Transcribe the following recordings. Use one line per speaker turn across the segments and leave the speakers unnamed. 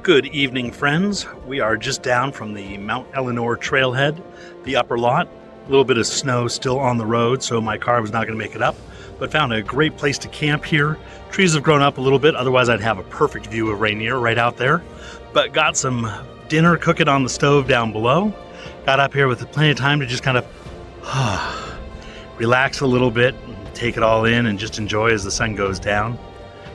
Good evening, friends. We are just down from the Mount Ellinor trailhead, the upper lot. A little bit of snow still on the road, so my car was not going to make it up, but found a great place to camp here. Trees have grown up a little bit, otherwise I'd have a perfect view of Rainier right out there. But got some dinner cooking on the stove down below. Got up here with plenty of time to just kind of relax a little bit, take it all in, and just enjoy as the sun goes down.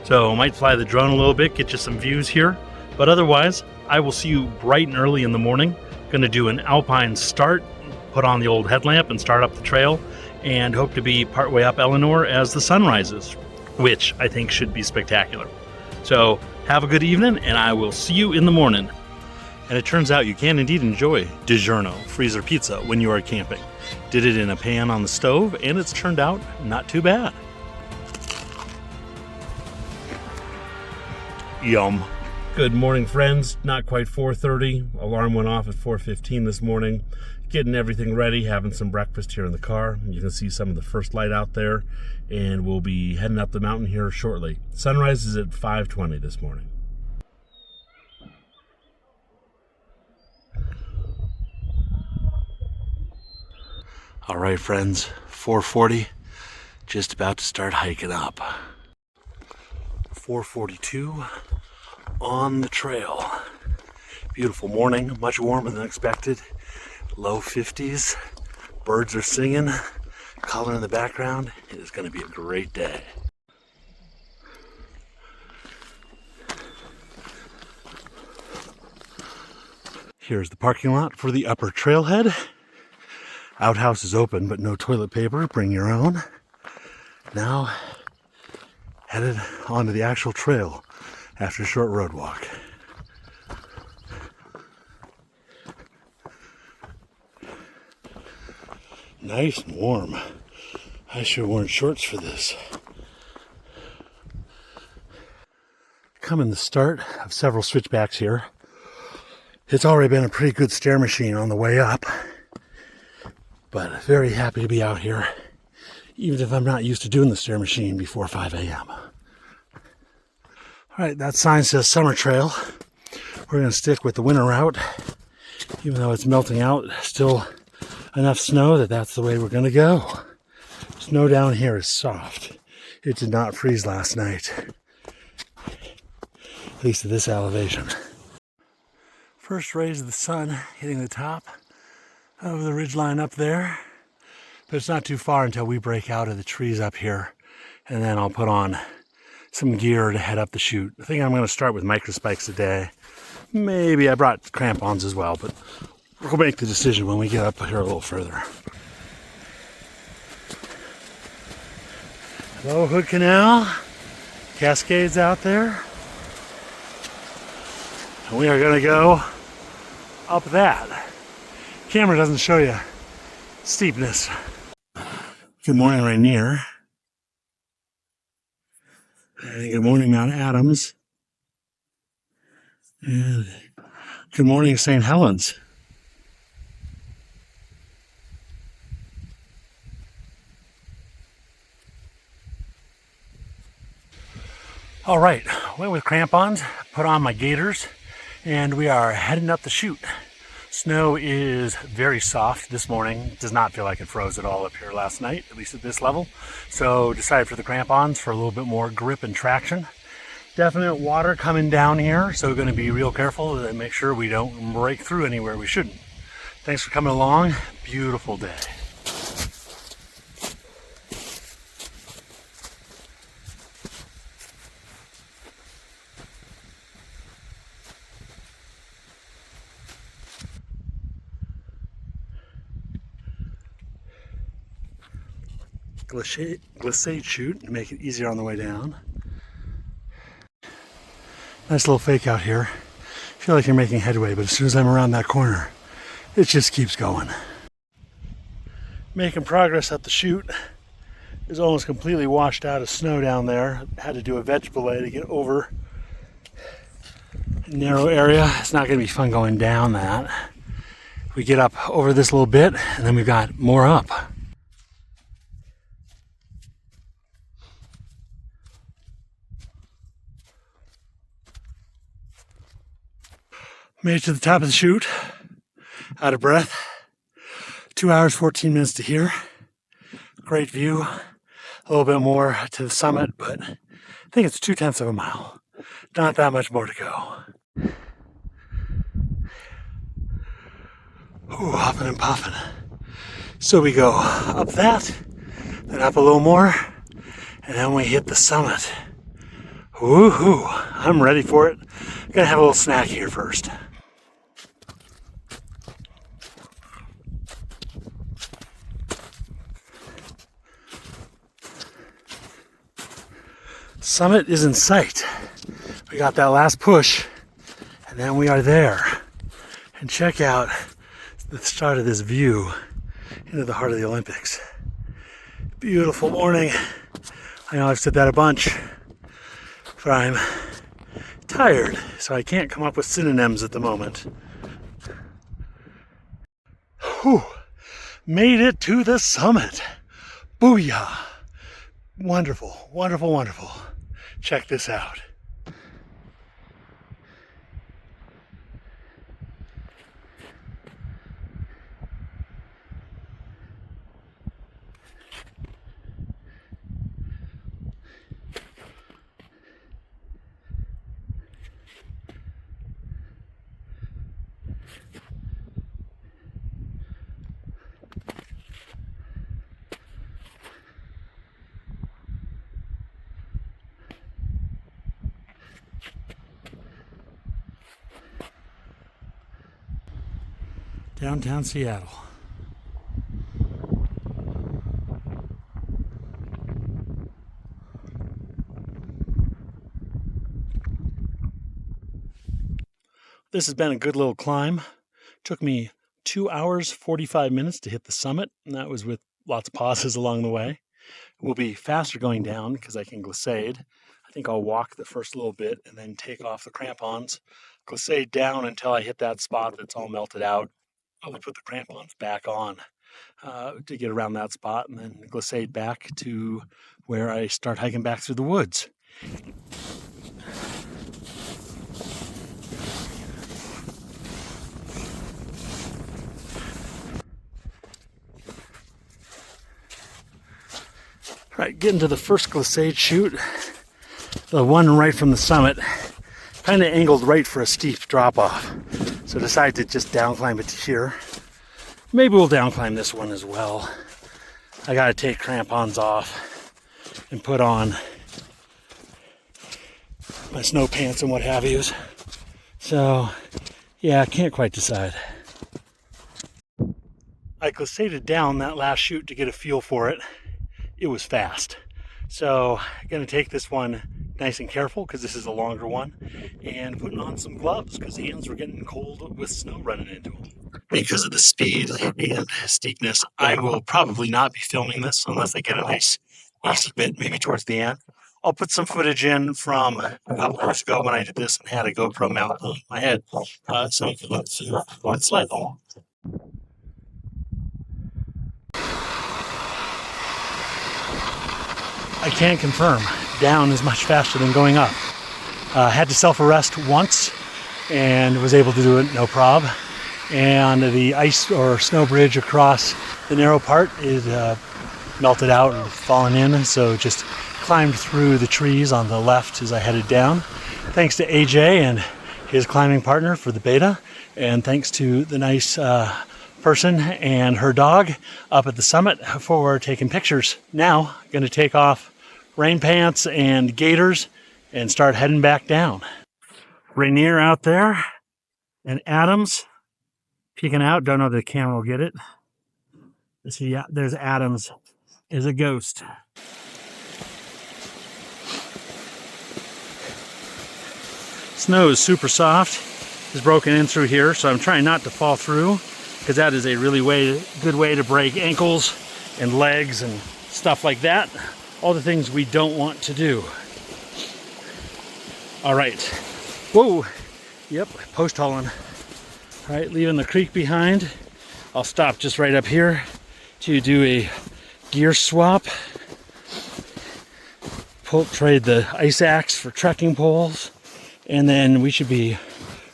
So I might fly the drone a little bit, get you some views here. But otherwise, I will see you bright and early in the morning. Going to do an alpine start, put on the old headlamp and start up the trail, and hope to be partway up Ellinor as the sun rises, which I think should be spectacular. So have a good evening, and I will see you in the morning. And it turns out you can indeed enjoy DiGiorno freezer pizza when you are camping. Did it in a pan on the stove, and it's turned out not too bad. Yum. Good morning, friends. Not quite 4:30. Alarm went off at 4:15 this morning. Getting everything ready, having some breakfast here in the car. You can see some of the first light out there, and we'll be heading up the mountain here shortly. Sunrise is at 5:20 this morning. All right, friends, 4:40. Just about to start hiking up. 4:42. On the trail. Beautiful morning, much warmer than expected. Low 50s. Birds are singing. Color in the background. It is going to be a great day. Here's the parking lot for the upper trailhead. Outhouse is open, but no toilet paper. Bring your own. Now, headed onto the actual trail after a short road walk. Nice and warm. I should have worn shorts for this. Coming the start of several switchbacks here. It's already been a pretty good stair machine on the way up, but very happy to be out here, even if I'm not used to doing the stair machine before 5 a.m. All right, that sign says Summer Trail. We're going to stick with the winter route, even though it's melting out. Still enough snow that that's the way we're going to go. Snow down here is soft. It did not freeze last night, at least at this elevation. First rays of the sun hitting the top of the ridgeline up there, but it's not too far until we break out of the trees up here, and then I'll put on some gear to head up the chute. I think I'm going to start with micro spikes today. Maybe I brought crampons as well, but we'll make the decision when we get up here a little further. Hello, Hood Canal. Cascades out there. And we are going to go up that. Camera doesn't show you steepness. Good morning, Rainier. Good morning, Mount Adams. And good morning, St. Helens. All right, went with crampons, put on my gaiters, and we are heading up the chute. Snow is very soft this morning. Does not feel like it froze at all up here last night, at least at this level. So decided for the crampons for a little bit more grip and traction. Definite water coming down here, so we're going to be real careful and make sure we don't break through anywhere we shouldn't. Thanks for coming along. Beautiful day. Glissading chute to make it easier on the way down. Nice little fake out here. Feel like you're making headway, but as soon as I'm around that corner, it just keeps going. Making progress up the chute. It's almost completely washed out of snow down there. Had to do a veg belay to get over a narrow area. It's not going to be fun going down that. We get up over this little bit, and then we've got more up. Made it to the top of the chute, out of breath. 2 hours, 14 minutes to here. Great view. A little bit more to the summit, but I think it's 0.2 of a mile. Not that much more to go. Ooh, hopping and puffing. So we go up that, then up a little more, and then we hit the summit. Woohoo! I'm ready for it. Gonna have a little snack here first. Summit is in sight. We got that last push, and then we are there. And check out the start of this view into the heart of the Olympics. Beautiful morning. I know I've said that a bunch, but I'm tired, so I can't come up with synonyms at the moment. Whew. Made it to the summit. Booyah. Wonderful, wonderful, wonderful. Check this out. Downtown Seattle. This has been a good little climb. Took me 2 hours, 45 minutes to hit the summit, and that was with lots of pauses along the way. It will be faster going down because I can glissade. I think I'll walk the first little bit and then take off the crampons, glissade down until I hit that spot that's all melted out. I'll put the crampons back on to get around that spot, and then glissade back to where I start hiking back through the woods. All right, getting to the first glissade chute, the one right from the summit, kind of angled right for a steep drop off. So decided to just down climb it to here. Maybe we'll down climb this one as well. I gotta take crampons off and put on my snow pants and what have yous. So yeah, I can't quite decide. I glissaded down that last chute to get a feel for it. It was fast. So I'm gonna take this one nice and careful because this is a longer one, and putting on some gloves because the hands were getting cold with snow running into them. Because of the speed and steepness, I will probably not be filming this unless I get a nice easy bit, maybe towards the end. I'll put some footage in from a couple of years ago when I did this and had a GoPro mount on my head, so you can see what it's like. I can confirm, down is much faster than going up. Had to self-arrest once and was able to do it no prob. And the ice or snow bridge across the narrow part is melted out and fallen in, so just climbed through the trees on the left as I headed down. Thanks to AJ and his climbing partner for the beta, and thanks to the nice person and her dog up at the summit for taking pictures. Now, gonna take off rain pants and gaiters and start heading back down. Rainier out there and Adams peeking out. Don't know if the camera will get it. See, yeah, there's Adams is a ghost. Snow is super soft. It's broken in through here, so I'm trying not to fall through because that is a really good way to break ankles and legs and stuff like that. All the things we don't want to do. All right. Whoa. Yep, post-holing. All right, leaving the creek behind. I'll stop just right up here to do a gear swap. Trade the ice axe for trekking poles. And then we should be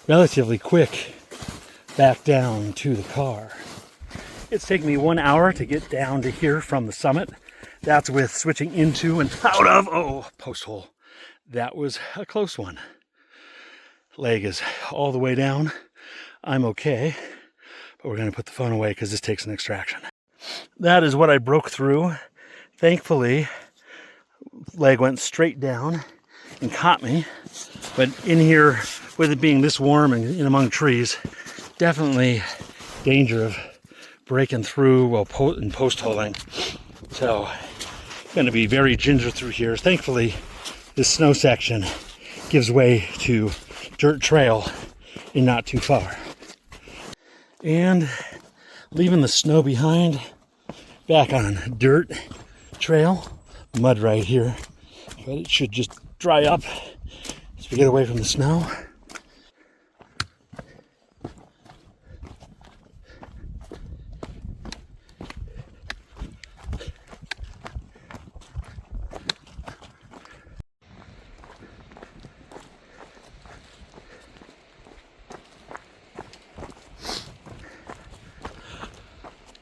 relatively quick back down to the car. It's taken me 1 hour to get down to here from the summit. That's with switching into and out of, Posthole. That was a close one. Leg is all the way down. I'm okay, but we're gonna put the phone away because this takes an extraction. That is what I broke through. Thankfully, leg went straight down and caught me. But in here, with it being this warm and in among trees, definitely danger of breaking through while post-holing. So, gonna be very ginger through here. Thankfully, this snow section gives way to dirt trail and not too far. And leaving the snow behind, back on dirt trail, mud right here, but it should just dry up as we get away from the snow.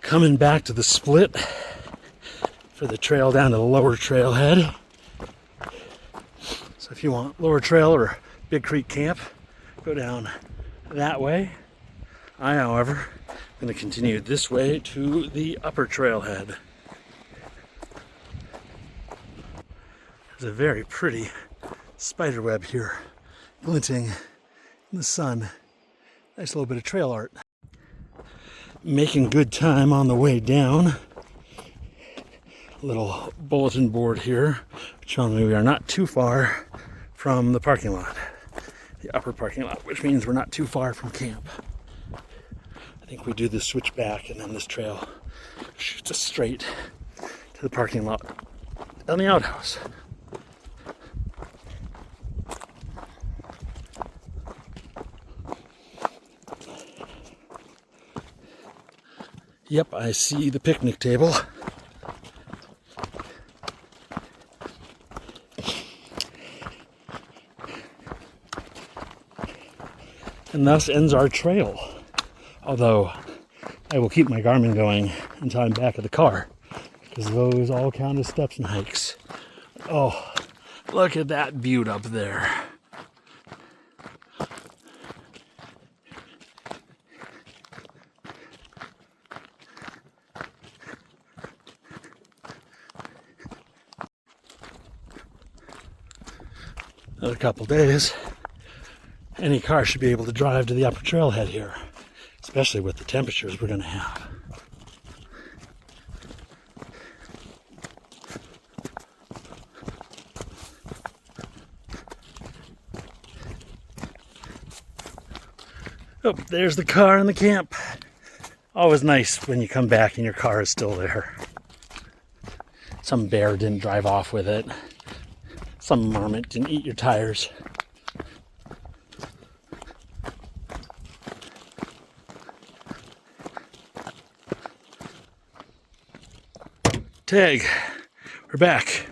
Coming back to the split for the trail down to the lower trailhead. So if you want lower trail or Big Creek Camp, go down that way. I, however, am going to continue this way to the upper trailhead. There's a very pretty spider web here, glinting in the sun. Nice little bit of trail art. Making good time on the way down. A little bulletin board here showing me we are not too far from the parking lot, the upper parking lot, which means we're not too far from camp. I think we do the switchback and then this trail shoots us straight to the parking lot on the outhouse. Yep, I see the picnic table. And thus ends our trail. Although I will keep my Garmin going until I'm back at the car, because those all count as steps and hikes. Oh, look at that butte up there. Another couple days, any car should be able to drive to the upper trailhead here, especially with the temperatures we're going to have. Oh, there's the car in the camp. Always nice when you come back and your car is still there. Some bear didn't drive off with it. Some marmot didn't eat your tires. Tag, we're back.